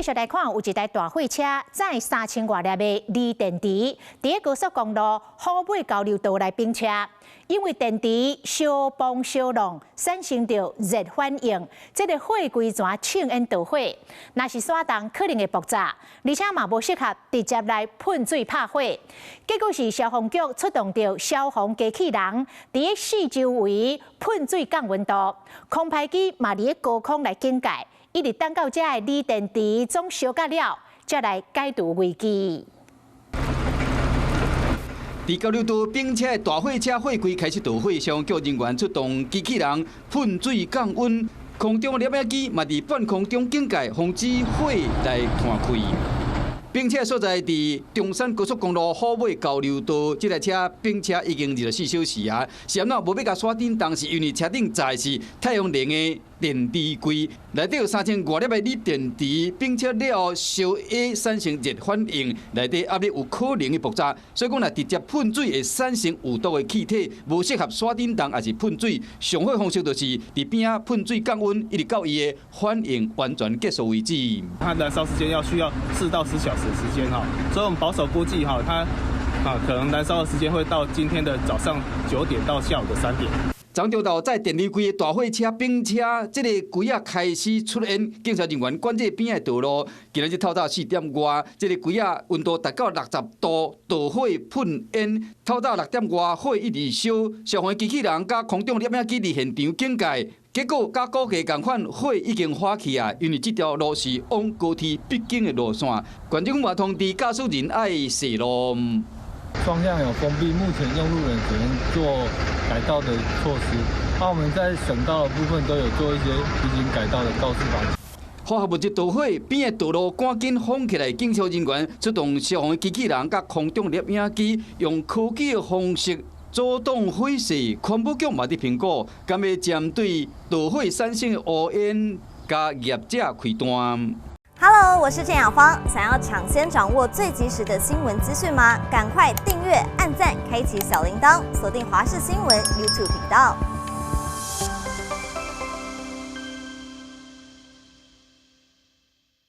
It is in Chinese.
续来看，有一台大货车载3000多粒的锂电池，伫高速公路虎尾交流道来冰车。因为电池烧崩烧溶，产生着热反应，这个火规全呛烟导火。若是闪动，可能会爆炸，而且嘛无适合直接来喷水拍火。结果是消防局出动着消防机器人，伫四周围喷水降温度，空拍机嘛伫高空来警戒，一直等到这个锂电池总烧甲了，才来解除危机。 伫交流道冰车的大货车火柜开始导火，消防局人员出动机器人喷水降温，空中摄影机嘛伫半空中警戒，防止火来弹开。冰车所在伫中山高速公路虎尾交流道，这台车冰车已经24小时啊，嫌那无要甲刷顶，当时因为车顶载是太阳能的电池柜，内底有3000多粒的锂电池，冰车了后烧液产生热反应，内底压力有可能会爆炸，所以讲若直接喷水会产生有毒的气体，无适合刷顶动还是喷水。上好方式就是伫边仔喷水降温，一直到伊的反应完全结束为止。它燃烧时间需要4到10小时的时间哈，所以我们保守估计哈，它可能燃烧的时间会到今天的早上9点到下午的3点。 漳州道在电力柜的大货车、冰车，这个柜啊开始出烟，警察人员管制边的道路。今日透早4点外，这个柜啊温度达到60度，导火喷烟。透早6点外，火一直烧，消防机器人甲空中摄影机伫现场警戒。结果甲估计同款，火已经火起啊！因为这条路是往高铁必经的路线，县政府也通知驾驶人爱驶路。 双向有封闭，目前用路人只能做改道的措施。我们在省道的部分都有做一些提醒改道的告示板。化学物质导火，边的道路赶紧封起来，警消人员出动消防机器人、甲空中摄影机，用科技的方式阻挡火势。环保局嘛伫评估，敢会针对导火产生的乌烟，甲业者开单。 Hello， 我是郑雅芳。想要抢先掌握最及时的新闻资讯吗？赶快订阅、按赞、开启小铃铛，锁定华视新闻 YouTube 频道。